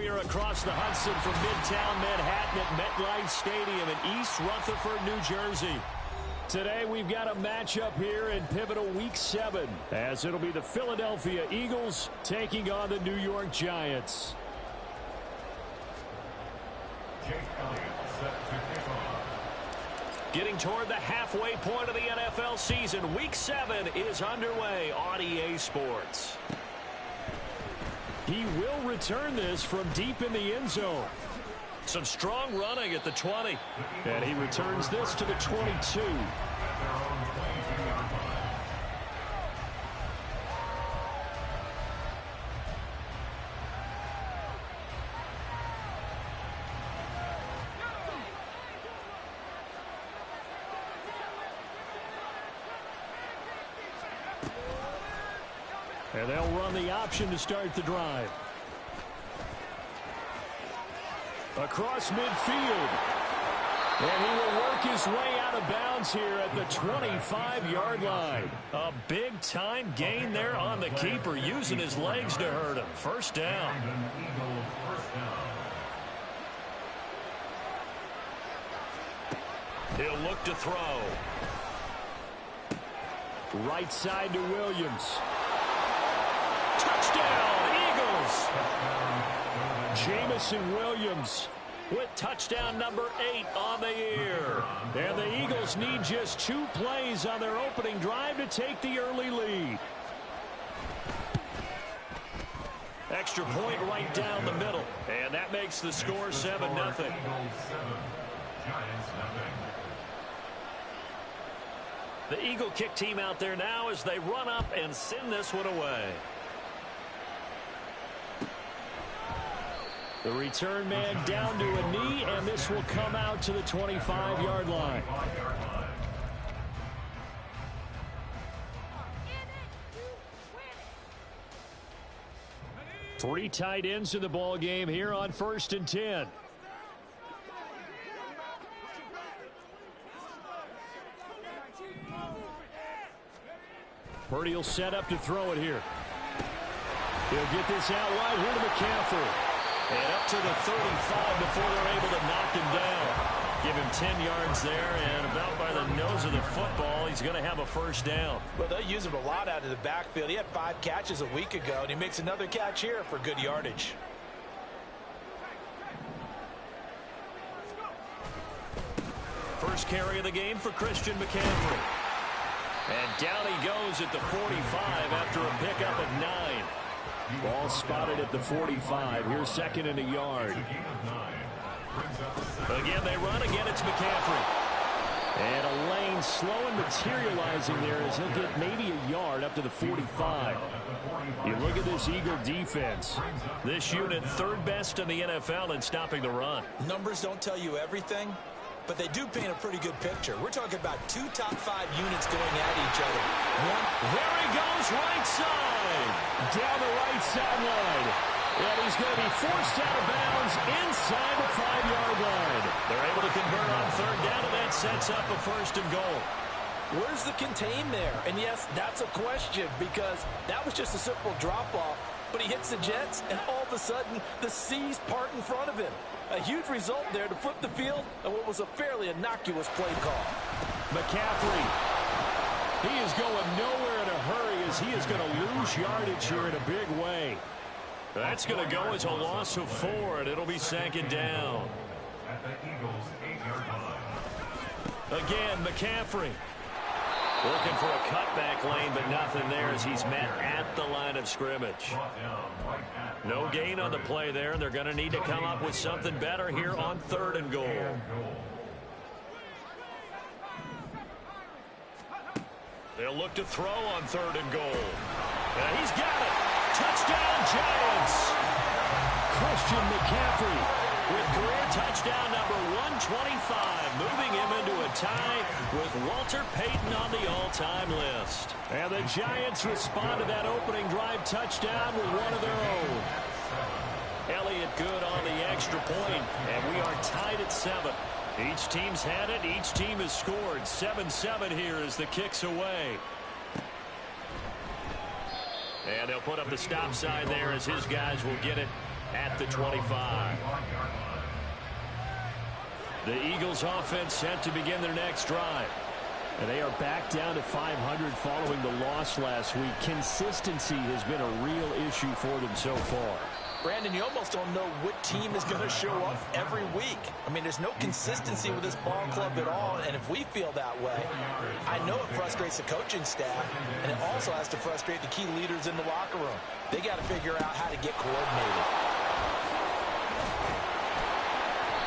we are across the Hudson from Midtown Manhattan at MetLife Stadium in East Rutherford, New Jersey. Today we've got a matchup here in pivotal Week 7, as it'll be the Philadelphia Eagles taking on the New York Giants. Getting toward the halfway point of the NFL season, Week 7 is underway on EA Sports. He will return this from deep in the end zone. Some strong running at the 20. And he returns this to the 22. And they'll run the option to start the drive. Across midfield. And he will work his way out of bounds here at the 25-yard line. A big-time gain there on the keeper, using his legs to hurt him. First down. He'll look to throw. Right side to Williams. Touchdown, Eagles! Jamison Williams with touchdown number 8 on the year. And the Eagles need just 2 plays on their opening drive to take the early lead. Extra point right down the middle. And that makes the score 7-0. The Eagle kick team out there now as they run up and send this one away. The return man down to a knee, and this will come out to the 25-yard line. Three tight ends in the ball game here on 1st and 10. Purdy will set up to throw it here. He'll get this out wide here to McCaffrey. And up to the 35 before they're able to knock him down. Give him 10 yards there, and about by the nose of the football, he's going to have a first down. Well, they use him a lot out of the backfield. He had 5 catches a week ago, and he makes another catch here for good yardage. First carry of the game for Christian McCaffrey. And down he goes at the 45 after a pickup of 9. Ball spotted at the 45. Here's 2nd and a yard. Again, they run. Again, it's McCaffrey. And a lane slow and materializing there as he'll get maybe a yard up to the 45. You look at this Eagle defense. This unit 3rd best in the NFL in stopping the run. Numbers don't tell you everything, but they do paint a pretty good picture. We're talking about 2 top 5 units going at each other. There he goes, right side. Down the right sideline. And he's going to be forced out of bounds inside the 5-yard line. They're able to convert on 3rd down, and that sets up a 1st and goal. Where's the contain there? And yes, that's a question, because that was just a simple drop-off. But he hits the Jets, and all of a sudden, the seas part in front of him. A huge result there to flip the field on what was a fairly innocuous play call. McCaffrey. He is going nowhere in a hurry as he is going to lose yardage here in a big way. That's going to go as a loss of 4, and it'll be 2nd down. Again, McCaffrey. Looking for a cutback lane, but nothing there as he's met at the line of scrimmage. No gain on the play there, and they're going to need to come up with something better here on 3rd and goal. They'll look to throw on 3rd and goal. And he's got it. Touchdown, Giants. Christian McCaffrey with career touchdown number 125, moving him into a tie with Walter Payton on the all-time list. And the Giants respond to that opening drive touchdown with one of their own. Elliott good on the extra point, and we are tied at 7. Each team's had it. Each team has scored. 7-7 here as the kick's away. And they'll put up the stop sign there as his guys will get it at the 25. The Eagles offense set to begin their next drive. And they are back down to 500 following the loss last week. Consistency has been a real issue for them so far. Brandon, you almost don't know what team is going to show up every week. I mean, there's no consistency with this ball club at all, and if we feel that way, I know it frustrates the coaching staff, and it also has to frustrate the key leaders in the locker room. They got to figure out how to get coordinated.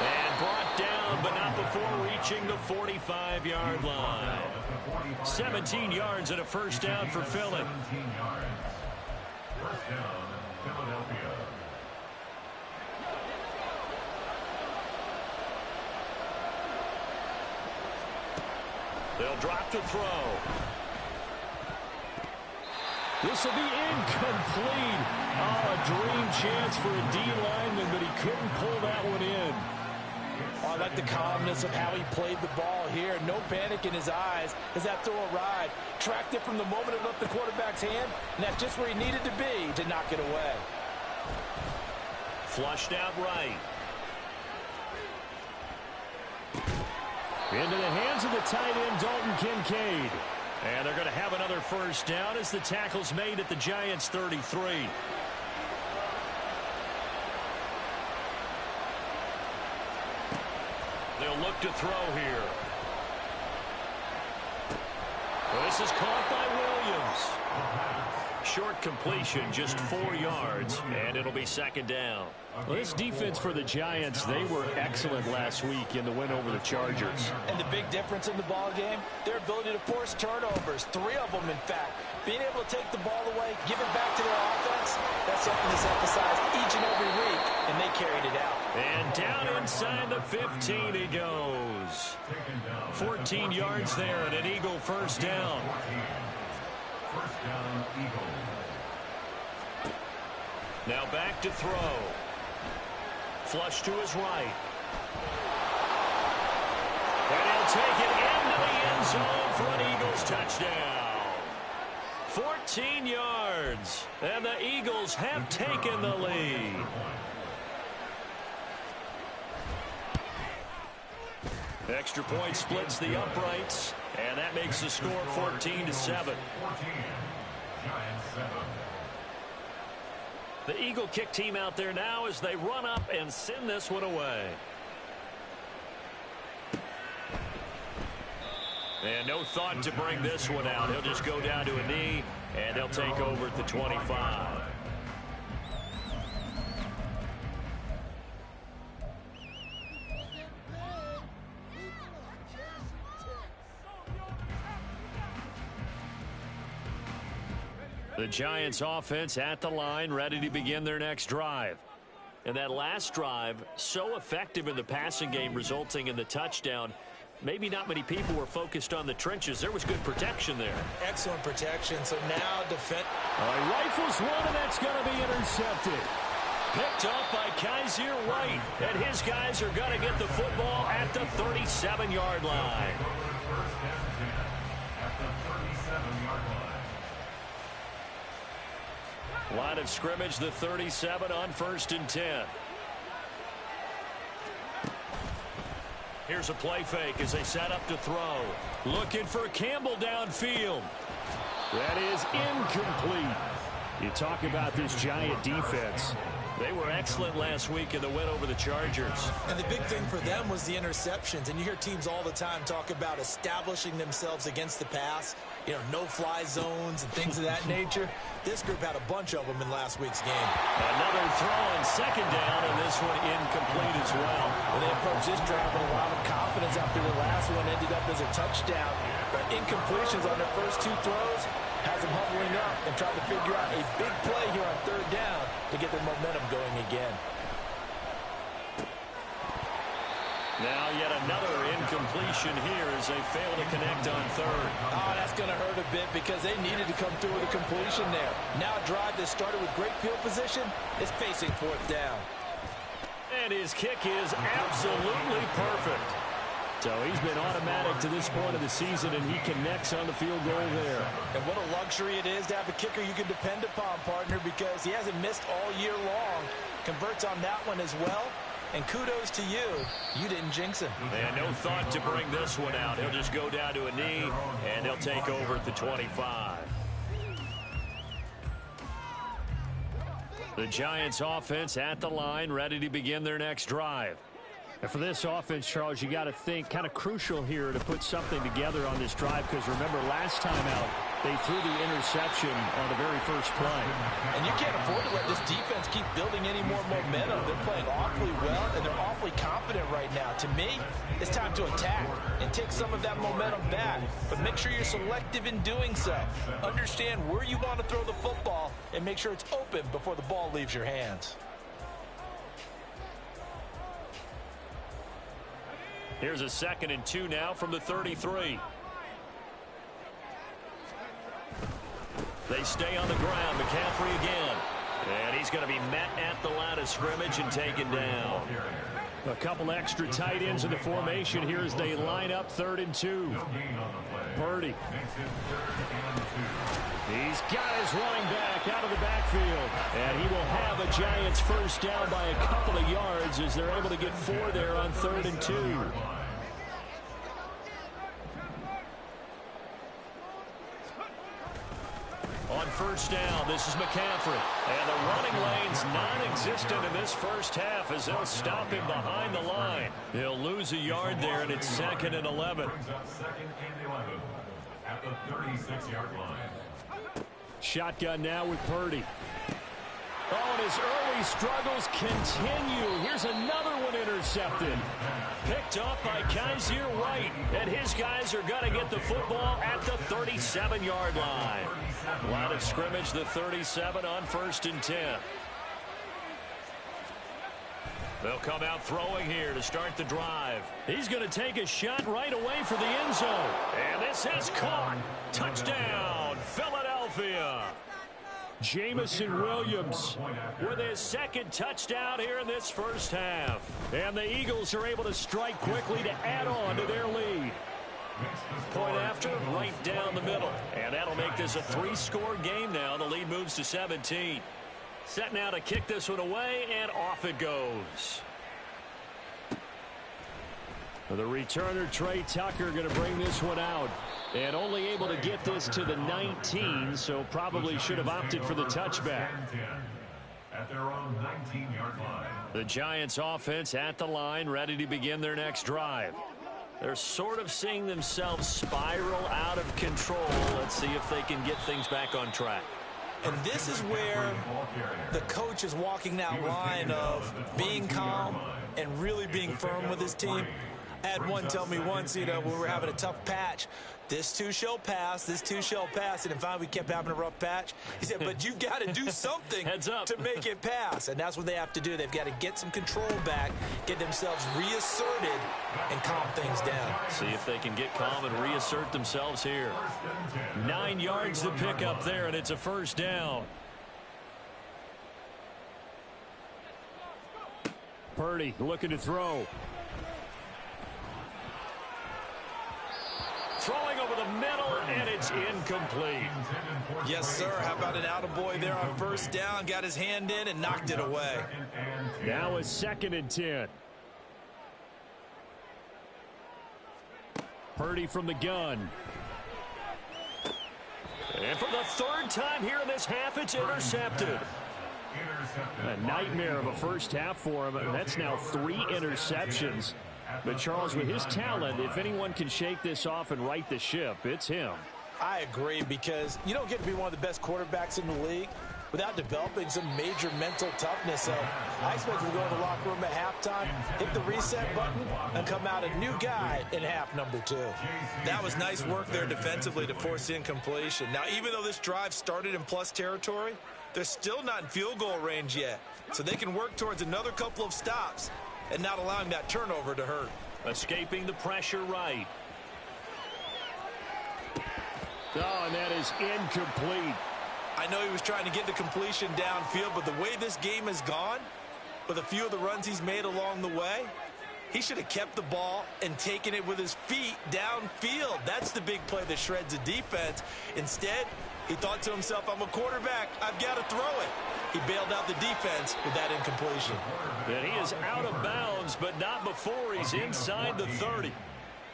And brought down, but not before reaching the 45-yard line. 17 yards and a first down for Philly. First down, Philadelphia. They'll drop to throw. This will be incomplete. Oh, a dream chance for a D lineman, but he couldn't pull that one in. Oh, I like the calmness of how he played the ball here. No panic in his eyes as that throw arrived. Tracked it from the moment it left the quarterback's hand, and that's just where he needed to be to knock it away. Flushed out right. Into the hands of the tight end, Dalton Kincaid. And they're going to have another first down as the tackle's made at the Giants' 33. They'll look to throw here. This is caught by Williams. Short completion, just 4 yards, and it'll be second down. Well, this defense for the Giants, they were excellent last week in the win over the Chargers. And the big difference in the ball game, their ability to force turnovers, 3 of them, in fact. Being able to take the ball away, give it back to their offense, that's something that's emphasized each and every week, and they carried it out. And down inside the 15 he goes. 14 yards there and an Eagle first down. First down, Eagles. Now back to throw. Flush to his right. And he'll take it into the end zone for an Eagles touchdown. 14 yards. And the Eagles have taken the lead. Extra point splits the uprights. And that makes the score 14-7. 14. Giants 7. The Eagle kick team out there now as they run up and send this one away. And no thought to bring this one out. He'll just go down to a knee, and they'll take over at the 25. The Giants offense at the line, ready to begin their next drive. And that last drive, so effective in the passing game, resulting in the touchdown. Maybe not many people were focused on the trenches. There was good protection there. Excellent protection. So now defense. Rifles one, and that's going to be intercepted. Picked up by Kaiser White. And his guys are going to get the football at the 37-yard line. First down, at the 37-yard line. Line of scrimmage, the 37 on 1st and 10. Here's a play fake as they set up to throw. Looking for Campbell downfield. That is incomplete. You talk about this Giant defense. They were excellent last week in the win over the Chargers. And the big thing for them was the interceptions. And you hear teams all the time talk about establishing themselves against the pass. You know, no-fly zones and things of that nature. This group had a bunch of them in last week's game. Another throw on second down, and this one incomplete as well. Well, they approached this drive with a lot of confidence after the last one ended up as a touchdown. But incompletions on their first 2 throws has them huddling up and trying to figure out a big play here on 3rd down to get their momentum going again. Now yet another incompletion here as they fail to connect on 3rd. Oh, that's going to hurt a bit because they needed to come through with a completion there. Now a drive that started with great field position is facing 4th down. And his kick is absolutely perfect. So he's been automatic to this point of the season, and he connects on the field goal there. And what a luxury it is to have a kicker you can depend upon, partner, because he hasn't missed all year long. converts on that one as well. And kudos to you. You didn't jinx him. And no thought to bring this one out. He'll just go down to a knee, and they'll take over at the 25. The Giants offense at the line, ready to begin their next drive. And for this offense, Charles, you got to think kind of crucial here to put something together on this drive, because remember last time out they threw the interception on the very first play. And you can't afford to let this defense keep building any more momentum. They're playing awfully well, and they're awfully confident right now. To me, it's time to attack and take some of that momentum back. But make sure you're selective in doing so. Understand where you want to throw the football and make sure it's open before the ball leaves your hands. Here's a 2nd and 2 now from the 33. They stay on the ground. McCaffrey again. And he's going to be met at the line of scrimmage and taken down. A couple extra tight ends in the formation here as they line up 3rd and 2. Purdy. He's got his running back out of the backfield. And he will have a Giants first down by a couple of yards as they're able to get 4 there on 3rd and 2. On first down, this is McCaffrey. And the running lane's non-existent in this first half as they'll stop him behind the line. He'll lose a yard there, and it's 2nd and 11. Brings up 2nd and 11 at the 36-yard line. Shotgun now with Purdy. Oh, and his early struggles continue. Here's another one intercepted. Picked off by Kaiser White. And his guys are going to get the football at the 37-yard line. Line of scrimmage, the 37 on 1st and 10. They'll come out throwing here to start the drive. He's going to take a shot right away for the end zone. And this has caught. Touchdown, Philadelphia. Jamison Williams with his 2nd touchdown here in this first half. And the Eagles are able to strike quickly to add on to their lead. Point after, right down the middle. And that'll make this a 3-score game now. The lead moves to 17. Set now to kick this one away, and off it goes. The returner, Trey Tucker, going to bring this one out. And only able to get this to the 19, so probably should have opted for the touchback. At their own 19-yard line. The Giants offense at the line, ready to begin their next drive. They're sort of seeing themselves spiral out of control. Let's see if they can get things back on track. And this is where the coach is walking that line of being calm and really being firm with his team. I had one tell me once, when we were having a tough patch, this too shall pass, this too shall pass. And then finally we kept having a rough patch. He said, but you've got to do something Heads up. to make it pass. And that's what they have to do. They've got to get some control back, get themselves reasserted, and calm things down. See if they can get calm and reassert themselves here. 9 yards to pick up there, and it's a first down. Purdy looking to throw. Throwing over the middle, and it's incomplete. Yes, sir. How about an attaboy there on first down? Got his hand in and knocked it away. Now a 2nd and 10. Purdy from the gun. And for the 3rd time here in this half, it's intercepted. A nightmare of a first half for him. That's now 3 interceptions. But Charles, with his talent, if anyone can shake this off and right the ship, it's him. I agree, because you don't get to be one of the best quarterbacks in the league without developing some major mental toughness. So I expect him to go in the locker room at halftime, hit the reset button, and come out a new guy in half number 2. That was nice work there defensively to force incompletion. Now, even though this drive started in plus territory, they're still not in field goal range yet. So they can work towards another couple of stops and not allowing that turnover to hurt. Escaping the pressure right. Oh, and that is incomplete. I know he was trying to get the completion downfield, but the way this game has gone, with a few of the runs he's made along the way, he should have kept the ball and taken it with his feet downfield. That's the big play that shreds the defense. Instead, He thought to himself, I'm a quarterback. I've got to throw it. He bailed out the defense with that incompletion. And he is out of bounds, but not before he's inside the 30.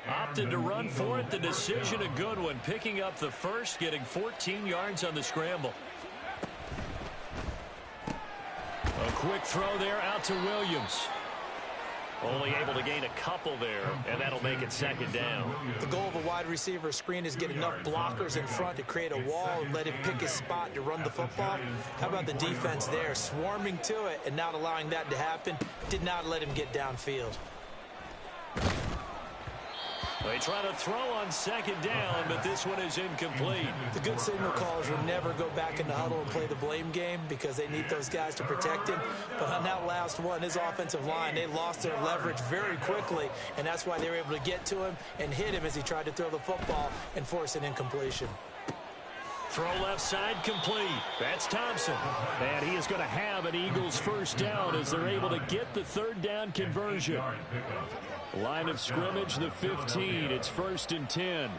Opted to run for it. The decision a good one. Picking up the first, getting 14 yards on the scramble. A quick throw there out to Williams. Only able to gain a couple there, and that'll make it second down. The goal of a wide receiver screen is get enough blockers in front to create a wall and let him pick his spot to run the football. How about the defense there, swarming to it and not allowing that to happen? Did not let him get downfield. They try to throw on second down, but this one is incomplete. The good signal callers will never go back in the huddle and play the blame game because they need those guys to protect him. But on that last one, his offensive line, they lost their leverage very quickly, and that's why they were able to get to him and hit him as he tried to throw the football and force an incompletion. Throw left side complete. That's Thompson. And he is going to have an Eagles first down as they're able to get the third down conversion. Line of scrimmage, the 15. It's 1st and 10.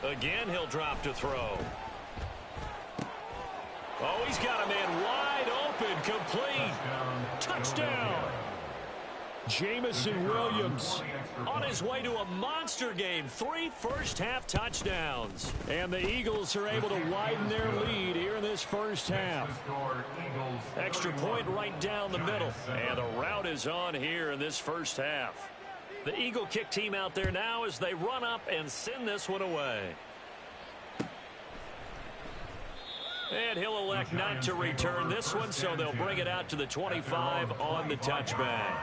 Again, he'll drop to throw. Oh, he's got a man wide open, complete. Touchdown. Jamison Williams on his way to a monster game. 3 first-half touchdowns. And the Eagles are able to widen their lead here in this first half. Extra point right down the middle. And the route is on here in this first half. The Eagle kick team out there now as they run up and send this one away. And he'll elect not to return this one, so they'll bring it out to the 25 on the touchback.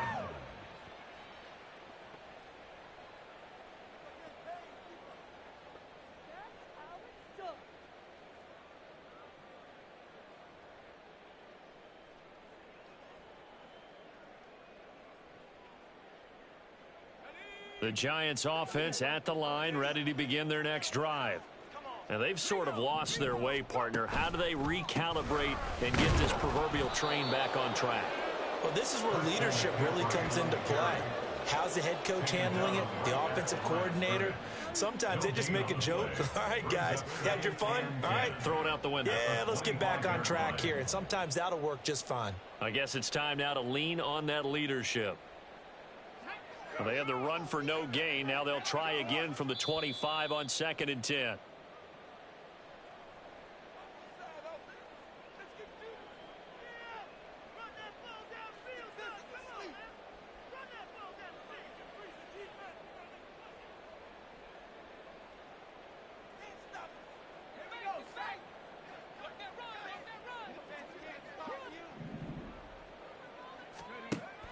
The Giants offense at the line, ready to begin their next drive. And they've sort of lost their way, partner. How do they recalibrate and get this proverbial train back on track? Well, this is where leadership really comes into play. How's the head coach handling it? The offensive coordinator? Sometimes they just make a joke. All right, guys, you had your fun? All right. Throw it out the window. Yeah, let's get back on track here. And sometimes that'll work just fine. I guess it's time now to lean on that leadership. Well, they had the run for no gain. Now they'll try again from the 25 on 2nd and 10.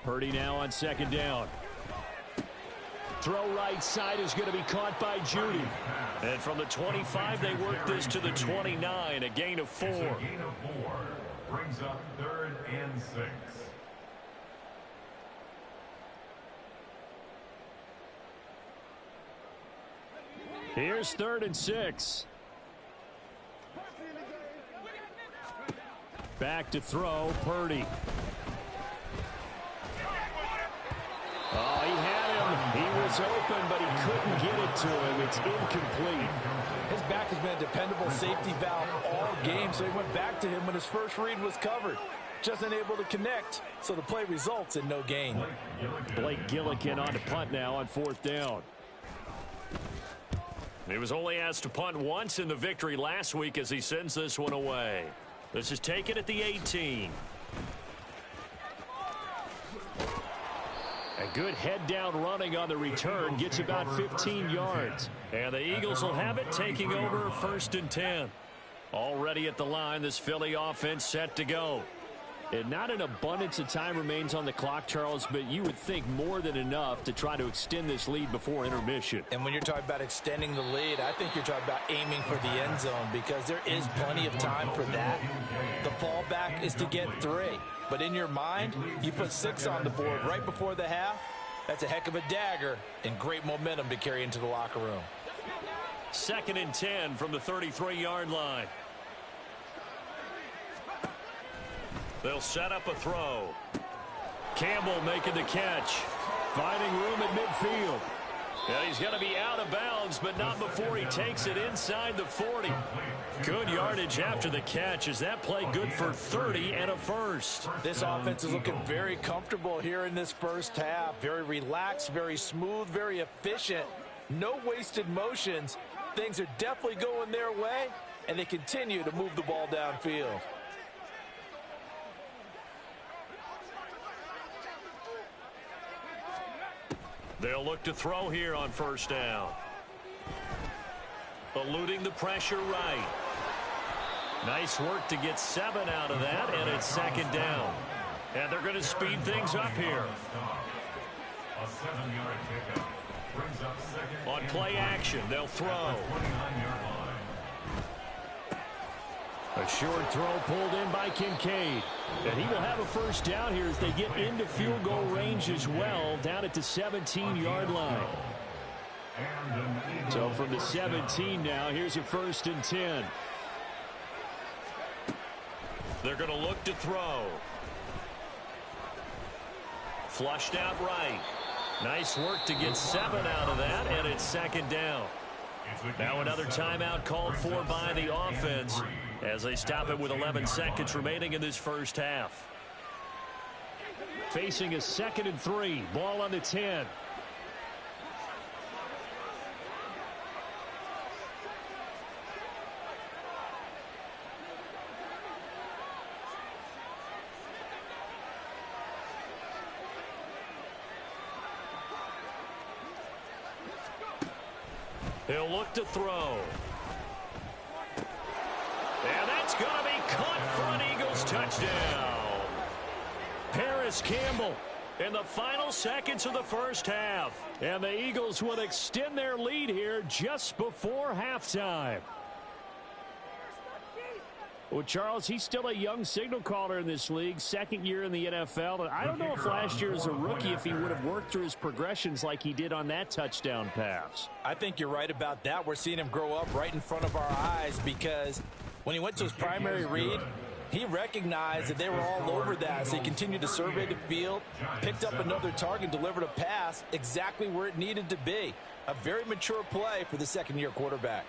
Purdy now on 2nd down. Throw right side is going to be caught by Judy. And from the 25, they work this to the 29, a gain of 4. Gain of 4 brings up 3rd and 6. Here's 3rd and 6. Back to throw, Purdy. Oh, he had him. He was open, but he couldn't get it to him. It's incomplete. His back has been a dependable safety valve all game, so he went back to him when his first read was covered. Just unable to connect, so the play results in no gain. Blake Gillikin on to punt now on 4th down. He was only asked to punt once in the victory last week as he sends this one away. This is taken at the 18. A good head-down running on the return. Gets about 15 yards. And the Eagles will have it, taking over 1st and 10. Already at the line, this Philly offense set to go. And not an abundance of time remains on the clock, Charles, but you would think more than enough to try to extend this lead before intermission. And when you're talking about extending the lead, I think you're talking about aiming for the end zone because there is plenty of time for that. The fallback is to get 3. But in your mind, you put 6 on the board right before the half. That's a heck of a dagger and great momentum to carry into the locker room. 2nd and 10 from the 33-yard line. They'll set up a throw. Campbell making the catch. Finding room at midfield. Yeah, he's going to be out of bounds, but not before he takes it inside the 40. Good yardage after the catch. Is that play good for 30 and a first? This offense is looking very comfortable here in this first half. Very relaxed, very smooth, very efficient. No wasted motions. Things are definitely going their way, and they continue to move the ball downfield. They'll look to throw here on first down. Eluding the pressure right. Nice work to get 7 out of that, and it's second down. And they're going to speed things up here. A 7-yard pickup brings up second. On play action, they'll throw. 29-yard line. A short throw pulled in by Kincaid. And he will have a first down here as they get into field goal range as well, down at the 17-yard line. So from the 17 now, here's a 1st and 10. They're going to look to throw. Flushed out right. Nice work to get 7 out of that, and it's second down. Now another timeout called for by the offense as they stop it with 11 seconds remaining in this first half. Facing a 2nd and 3. Ball on the 10. He'll look to throw. And that's going to be caught for an Eagles touchdown. Paris Campbell in the final seconds of the first half. And the Eagles will extend their lead here just before halftime. Well, Charles, he's still a young signal caller in this league, 2nd year in the NFL. And I don't know if last year as a rookie if he would have worked through his progressions like he did on that touchdown pass. I think you're right about that. We're seeing him grow up right in front of our eyes because when he went to his primary read, he recognized that they were all over that. So he continued to survey the field, picked up another target, delivered a pass exactly where it needed to be. A very mature play for the 2nd-year quarterback.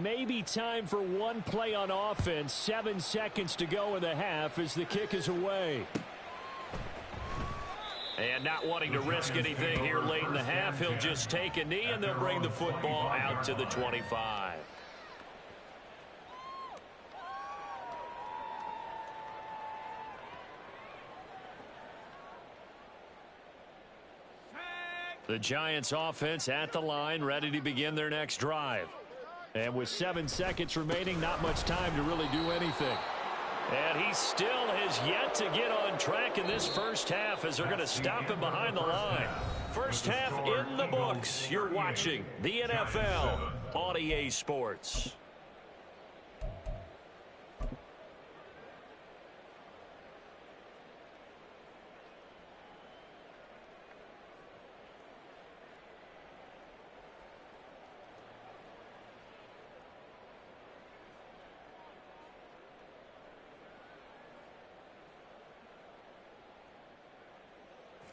Maybe time for one play on offense. 7 seconds to go in the half as the kick is away. And not wanting to risk anything here late in the half, he'll just take a knee and they'll bring the football out to the 25. The Giants offense at the line, ready to begin their next drive. And with 7 seconds remaining, not much time to really do anything. And he still has yet to get on track in this first half as they're going to stop him behind the line. First half in the books. You're watching the NFL on EA Sports.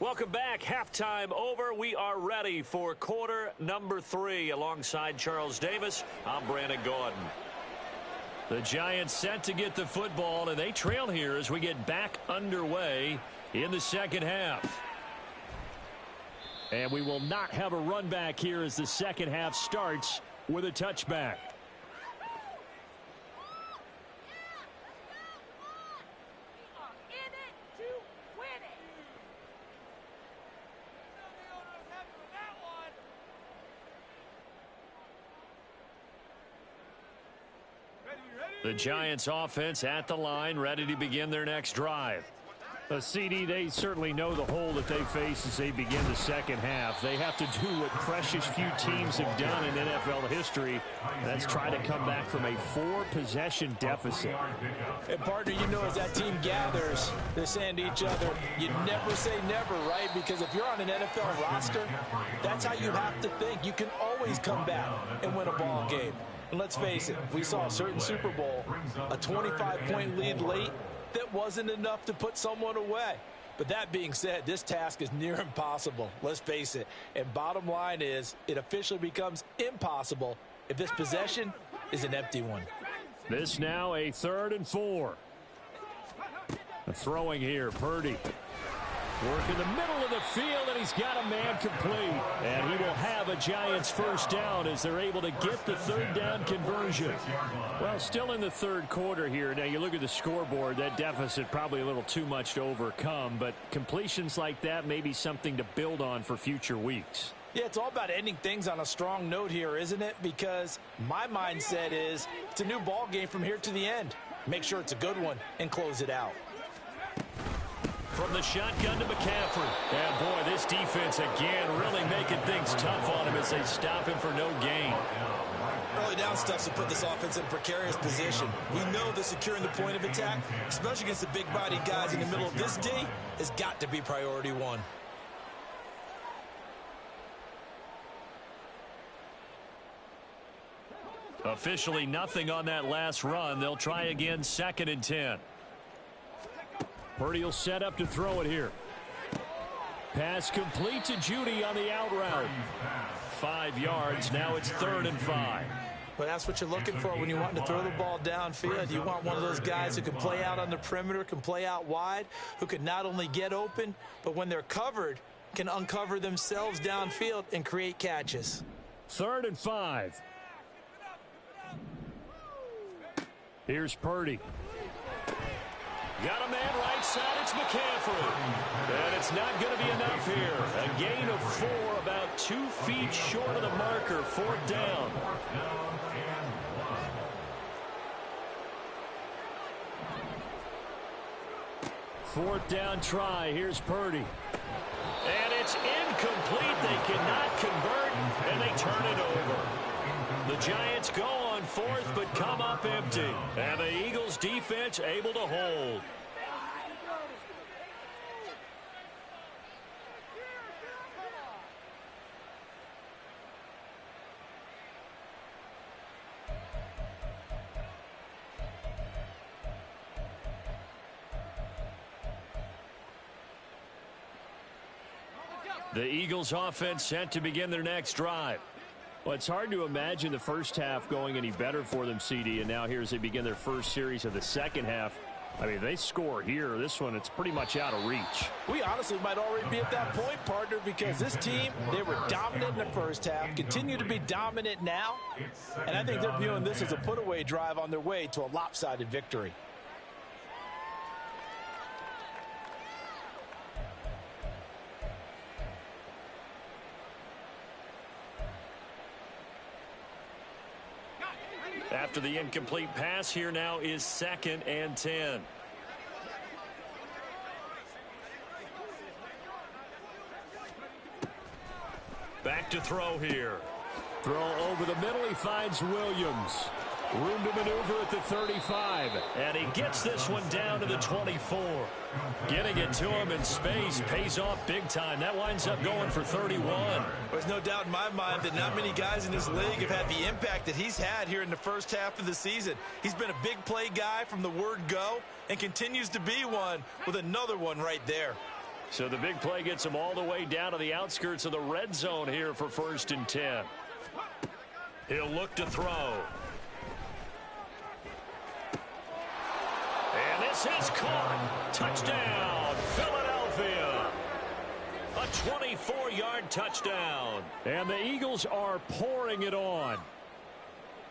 Welcome back. Halftime over. We are ready for quarter number 3. Alongside Charles Davis, I'm Brandon Gordon. The Giants set to get the football, and they trail here as we get back underway in the second half. And we will not have a run back here as the second half starts with a touchback. The Giants offense at the line, ready to begin their next drive. CD, they certainly know the hole that they face as they begin the second half. They have to do what precious few teams have done in NFL history. That's try to come back from a 4-possession deficit. And partner, you know, as that team gathers, they're saying to each other, you never say never, right? Because if you're on an NFL roster, that's how you have to think. You can always come back and win a ball game. And let's face it, we saw a certain Super Bowl, a 25-point lead late, that wasn't enough to put someone away. But that being said, this task is near impossible. Let's face it. And bottom line is, it officially becomes impossible if this possession is an empty one. This now a 3rd and 4. Throwing here, Purdy. Work in the middle of the field, and he's got a man complete. And he will have a Giants first down as they're able to get the 3rd down conversion. Well, still in the 3rd quarter here. Now, you look at the scoreboard, that deficit probably a little too much to overcome. But completions like that may be something to build on for future weeks. Yeah, it's all about ending things on a strong note here, isn't it? Because my mindset is it's a new ball game from here to the end. Make sure it's a good one and close it out. From the shotgun to McCaffrey. And boy, this defense again really making things tough on him as they stop him for no gain. Early down stuff to put this offense in a precarious position. We know that securing the point of attack, especially against the big-bodied guys in the middle of this D, has got to be priority one. Officially nothing on that last run. They'll try again, 2nd and 10. Purdy will set up to throw it here. Pass complete to Judy on the out route. 5 yards. Now it's 3rd and 5. Well, that's what you're looking for when you want to throw the ball downfield. You want one of those guys who can play out on the perimeter, can play out wide, who can not only get open, but when they're covered, can uncover themselves downfield and create catches. 3rd and 5. Here's Purdy. Got a man right side. It's McCaffrey. And it's not going to be enough here. A gain of 4, about 2 feet short of the marker. 4th down. 4th down try. Here's Purdy. And it's incomplete. They cannot convert, and they turn it over. The Giants go on 4th, but come up empty. And the Eagles defense able to hold. The Eagles offense set to begin their next drive. Well, it's hard to imagine the first half going any better for them, CD, and now here as they begin their first series of the second half. I mean, they score here. This one, it's pretty much out of reach. We honestly might already be at that point, partner, because this team, they were dominant in the first half, continue to be dominant now, and I think they're viewing this as a put-away drive on their way to a lopsided victory. After the incomplete pass, here now is 2nd and 10. Back to throw here. Throw over the middle. He finds Williams. Room to maneuver at the 35. And he gets this one down to the 24. Getting it to him in space pays off big time. That winds up going for 31. There's no doubt in my mind that not many guys in this league have had the impact that he's had here in the first half of the season. He's been a big play guy from the word go and continues to be one with another one right there. So the big play gets him all the way down to the outskirts of the red zone here for 1st and 10. He'll look to throw. And this is caught. Touchdown, Philadelphia. A 24-yard touchdown. And the Eagles are pouring it on.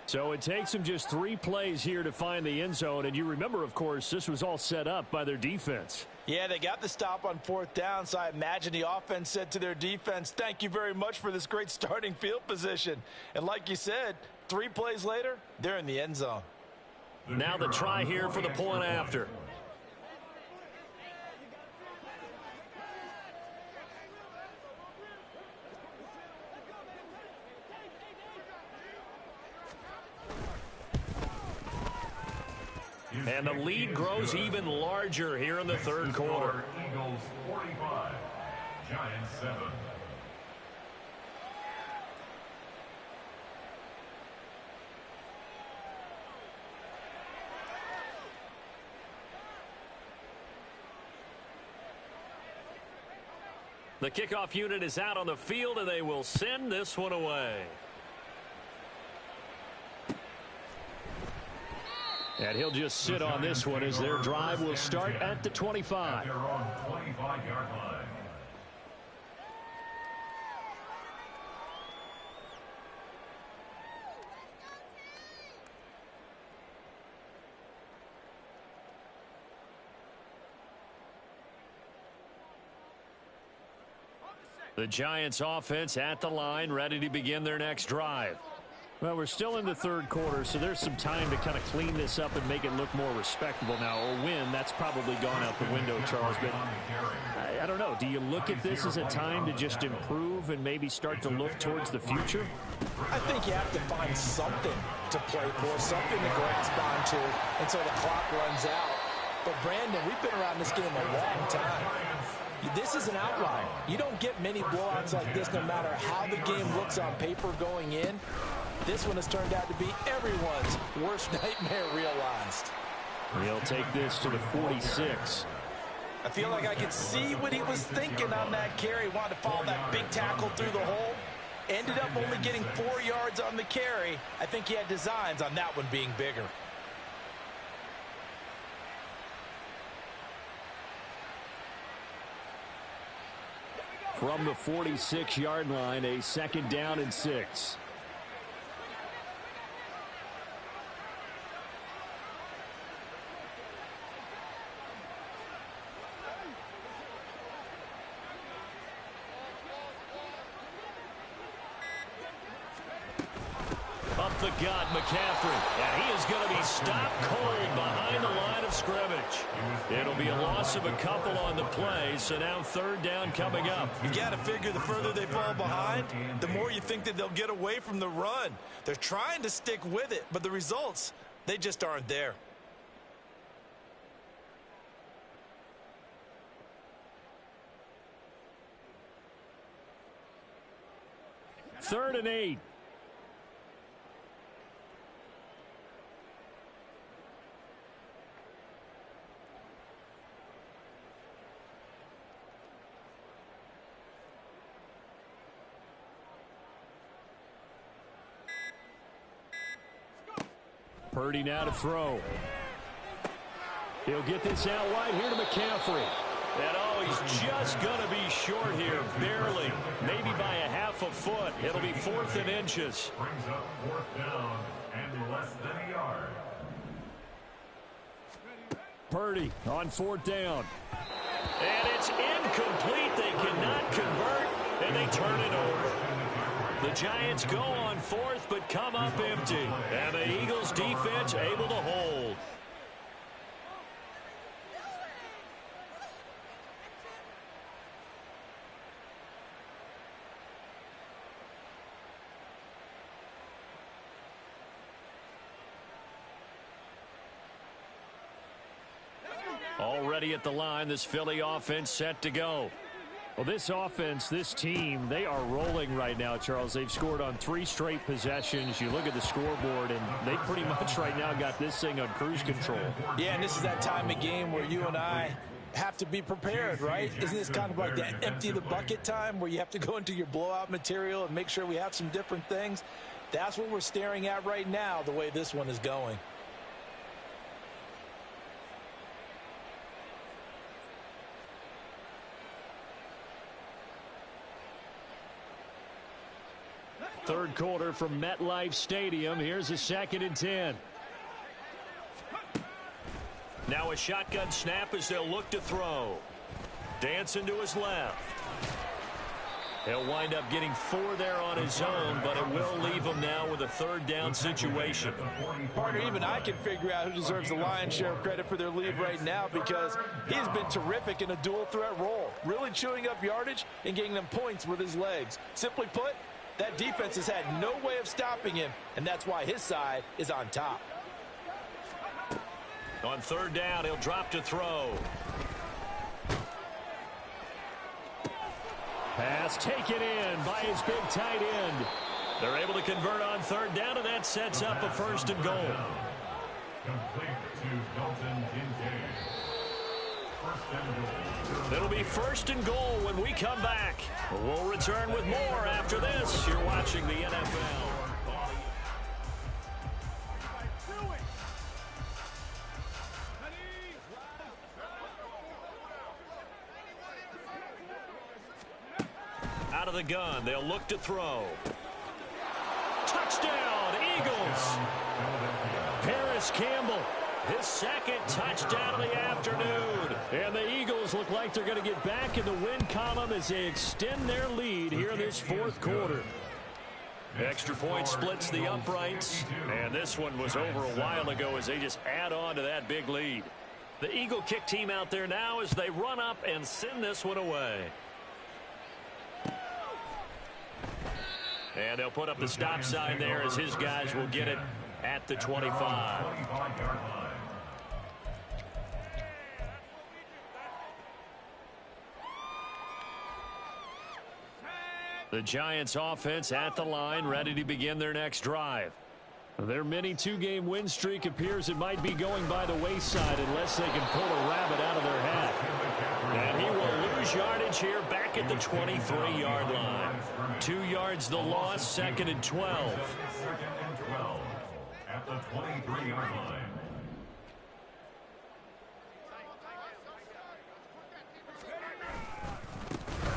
So it takes them just 3 plays here to find the end zone. And you remember, of course, this was all set up by their defense. Yeah, they got the stop on 4th down, so I imagine the offense said to their defense, thank you very much for this great starting field position. And like you said, 3 plays later, they're in the end zone. Now the try here for the point after. And the lead grows even larger here in the 3rd quarter. Eagles 45, Giants 7. The kickoff unit is out on the field, and they will send this one away. And he'll just sit on this one as their drive will start at the 25. Their own 25-yard line. The Giants offense at the line, ready to begin their next drive. Well, we're still in the third quarter, so there's some time to kind of clean this up and make it look more respectable now. A win, that's probably gone out the window, Charles. But I don't know. Do you look at this as a time to just improve and maybe start to look towards the future? I think you have to find something to play for, something to grasp onto until the clock runs out. But, Brandon, we've been around this game a long time. This is an outlier. You don't get many blowouts like this no matter how the game looks on paper going in. This one has turned out to be everyone's worst nightmare realized. He'll take this to the 46. I feel like I could see what he was thinking on that carry. Wanted to follow that big tackle through the hole. Ended up only getting 4 yards on the carry. I think he had designs on that one being bigger. From the 46-yard line, a 2nd down and 6. Up the gut, McCaffrey. And he is going to be stopped cold behind the line of scrimmage. It'll be a loss of a couple on the play, so now 3rd down coming up. You got to figure the further they fall behind, the more you think that they'll get away from the run. They're trying to stick with it, but the results, they just aren't there. Third and 8. Purdy now to throw. He'll get this out wide here to McCaffrey. And oh, he's just going to be short here, barely, maybe by a half a foot. It'll be 4th and inches. Brings up 4th down and less than a yard. Purdy on 4th down. And it's incomplete. They cannot convert, and they turn it over. The Giants go on 4th, but come up empty. And the Eagles defense able to hold. Already at the line, this Philly offense set to go. Well, this offense, this team, they are rolling right now, Charles. They've scored on 3 straight possessions. You look at the scoreboard, and they pretty much right now got this thing on cruise control. Yeah, and this is that time of game where you and I have to be prepared, right? Isn't this kind of like that empty the bucket time where you have to go into your blowout material and make sure we have some different things? That's what we're staring at right now, the way this one is going. Third quarter from MetLife Stadium. Here's a 2nd and 10. Now a shotgun snap as they'll look to throw. Dancing to his left. He'll wind up getting 4 there on his own, but it will leave him now with a 3rd down situation. Partner, even I can figure out who deserves the lion's share of credit for their lead right now, because he's been terrific in a dual threat role, really chewing up yardage and getting them points with his legs. Simply put, that defense has had no way of stopping him, and that's why his side is on top. On 3rd down, he'll drop to throw. Pass taken in by his big tight end. They're able to convert on 3rd down, and that sets up a 1st and goal. Complete to Dalton Kincaid. 1st and goal. It'll be 1st and goal when we come back. We'll return with more after this. You're watching the NFL. Out of the gun, they'll look to throw. Touchdown, Eagles! Paris Campbell, his 2nd touchdown of the afternoon. And the Eagles look like they're going to get back in the win column as they extend their lead here in this 4th quarter. Extra point splits the uprights, and this one was over a while ago as they just add on to that big lead. The Eagle kick team out there now as they run up and send this one away. And they'll put up the stop sign there as his guys will get it at the 25. The Giants offense at the line, ready to begin their next drive. Their mini 2-game win streak appears it might be going by the wayside unless they can pull a rabbit out of their hat. And he will lose yardage here back at the 23-yard line. 2 yards the loss, 2nd and 12. 2nd and 12 at the 23-yard line.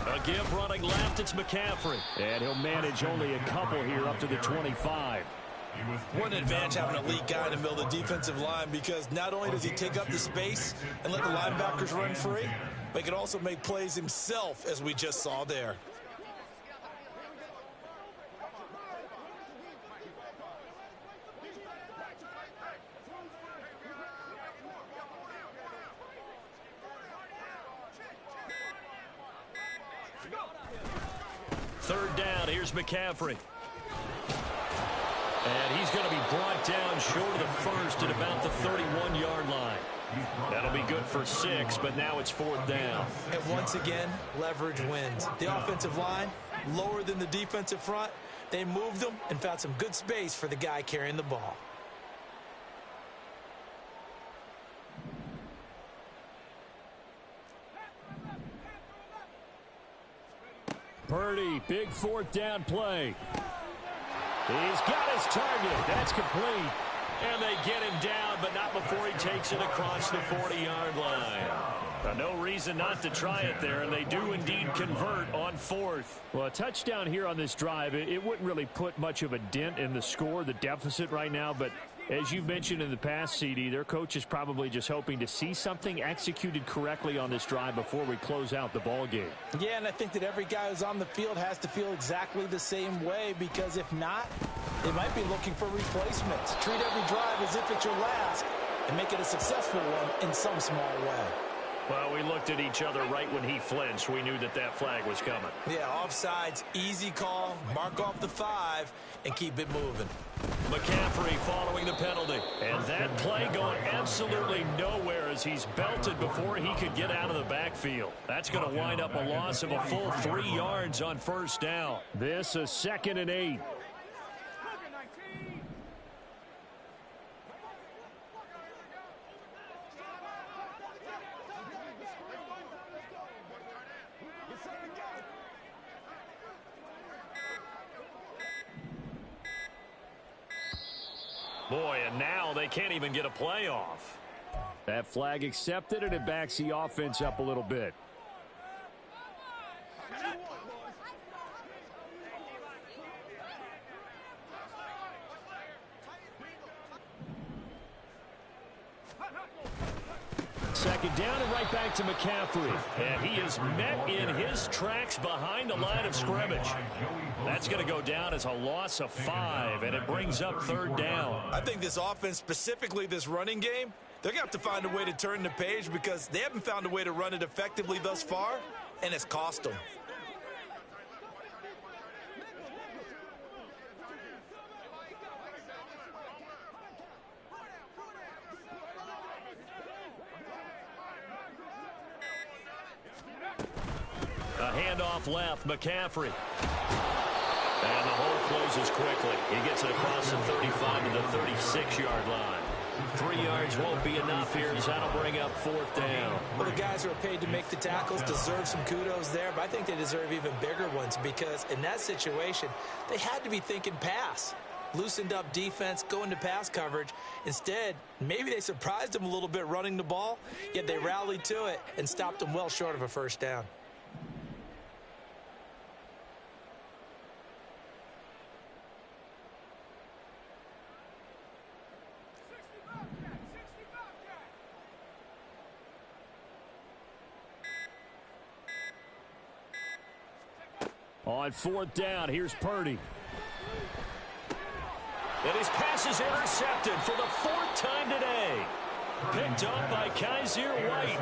A give running left, it's McCaffrey. And he'll manage only a couple here up to the 25. What an advantage having an elite guy in the middle of the defensive line, because not only does he take up the space and let the linebackers run free, but he can also make plays himself, as we just saw there. Third down, here's McCaffrey. And he's going to be brought down short of the first at about the 31-yard line. That'll be good for 6, but now it's 4th down. And once again, leverage wins. The offensive line, lower than the defensive front. They moved them and found some good space for the guy carrying the ball. Purdy, big 4th down play. He's got his target. That's complete. And they get him down, but not before he takes it across the 40-yard line. No reason not to try it there, and they do indeed convert on 4th. Well, a touchdown here on this drive, it wouldn't really put much of a dent in the score, the deficit right now, but as you've mentioned in the past, CD, their coach is probably just hoping to see something executed correctly on this drive before we close out the ball game. Yeah, and I think that every guy who's on the field has to feel exactly the same way, because if not, they might be looking for replacements. Treat every drive as if it's your last and make it a successful one in some small way. Well, we looked at each other right when he flinched. We knew that that flag was coming. Yeah, offsides, easy call, mark off the 5, and keep it moving. McCaffrey following the penalty. And that play going absolutely nowhere as he's belted before he could get out of the backfield. That's going to wind up a loss of a full 3 yards on 1st down. This is 2nd and 8. Boy, and now they can't even get a playoff. That flag accepted, and it backs the offense up a little bit. Second down and right back to McCaffrey. And he is met in his tracks behind the line of scrimmage. That's going to go down as a loss of 5, and it brings up 3rd down. I think this offense, specifically this running game, they're going to have to find a way to turn the page, because they haven't found a way to run it effectively thus far, and it's cost them. A handoff left, McCaffrey. And the hole closes quickly. He gets it across the 35 to the 36-yard line. 3 yards won't be enough here as that'll bring up 4th down. Well, the guys who are paid to make the tackles deserve some kudos there, but I think they deserve even bigger ones because in that situation, they had to be thinking pass. Loosened up defense, going to pass coverage. Instead, maybe they surprised them a little bit running the ball, yet they rallied to it and stopped them well short of a 1st down. On 4th down, here's Purdy. And his pass is intercepted for the 4th time today. Picked up by Kaiser White.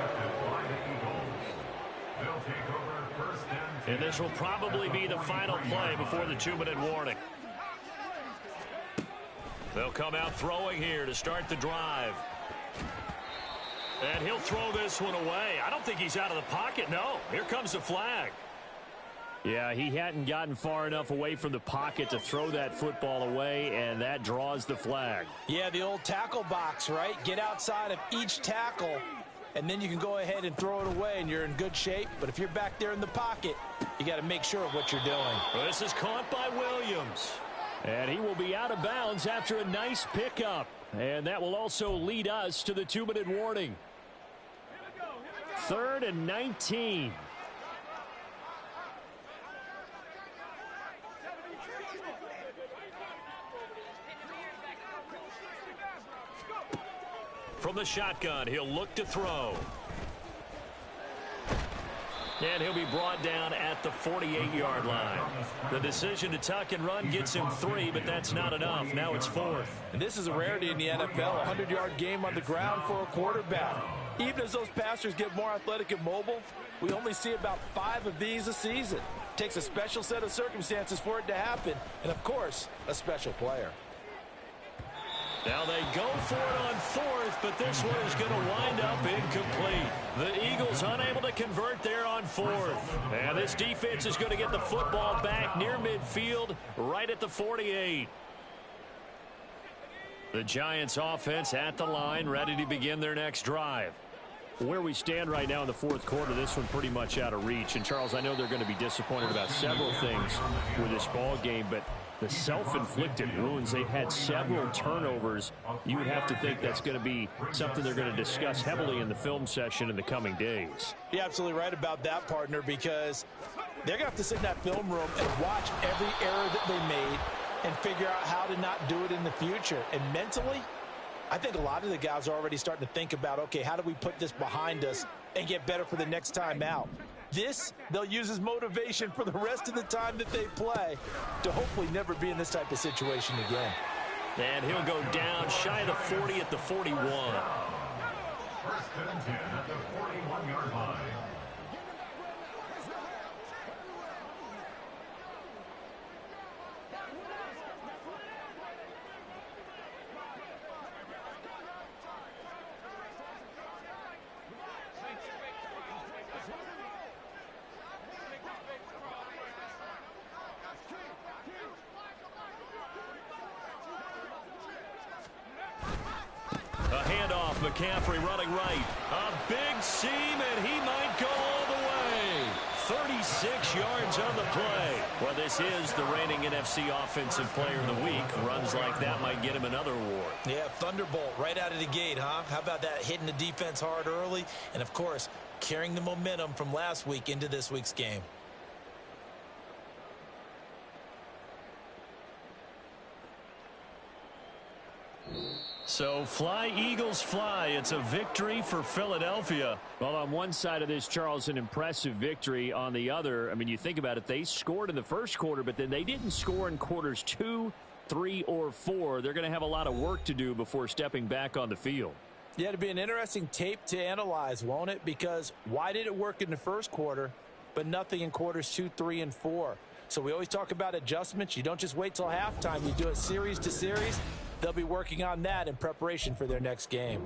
And this will probably be the final play before the 2-minute warning. They'll come out throwing here to start the drive. And he'll throw this one away. I don't think he's out of the pocket. No, here comes the flag. Yeah, he hadn't gotten far enough away from the pocket to throw that football away, and that draws the flag. Yeah, the old tackle box, right? Get outside of each tackle, and then you can go ahead and throw it away, and you're in good shape. But if you're back there in the pocket, you got to make sure of what you're doing. Well, this is caught by Williams. And he will be out of bounds after a nice pickup. And that will also lead us to the 2-minute warning. 3rd and 19. From the shotgun, he'll look to throw. And he'll be brought down at the 48-yard line. The decision to tuck and run gets him 3, but that's not enough. Now it's 4th. And this is a rarity in the NFL, a 100-yard game on the ground for a quarterback. Even as those passers get more athletic and mobile, we only see about 5 of these a season. It takes a special set of circumstances for it to happen, and of course, a special player. Now they go for it on 4th, but this one is going to wind up incomplete. The Eagles unable to convert there on 4th. And this defense is going to get the football back near midfield, right at the 48. The Giants offense at the line, ready to begin their next drive. Where we stand right now in the 4th quarter, this one pretty much out of reach. And, Charles, I know they're going to be disappointed about several things with this ball game, but the self-inflicted wounds, they've had several turnovers. You would have to think that's going to be something they're going to discuss heavily in the film session in the coming days. You're absolutely right about that, partner, because they're going to have to sit in that film room and watch every error that they made and figure out how to not do it in the future. And mentally, I think a lot of the guys are already starting to think about, okay, how do we put this behind us and get better for the next time out? This, they'll use as motivation for the rest of the time that they play to hopefully never be in this type of situation again. And he'll go down shy of the 40 at the 41. 1st and 10 at the 41-yard line. McCaffrey running right. A big seam, and he might go all the way. 36 yards on the play. Well, this is the reigning NFC Offensive Player of the Week. Runs like that might get him another award. Yeah, thunderbolt right out of the gate, huh? How about that, hitting the defense hard early? And, of course, carrying the momentum from last week into this week's game. So fly, Eagles, fly. It's a victory for Philadelphia. Well, on one side of this, Charles, an impressive victory. On the other, I mean, you think about it, they scored in the first quarter, but then they didn't score in quarters 2, 3, or 4. They're going to have a lot of work to do before stepping back on the field. Yeah, it'll be an interesting tape to analyze, won't it? Because why did it work in the first quarter, but nothing in quarters 2, 3, and 4? So we always talk about adjustments. You don't just wait till halftime. You do it series to series. They'll be working on that in preparation for their next game.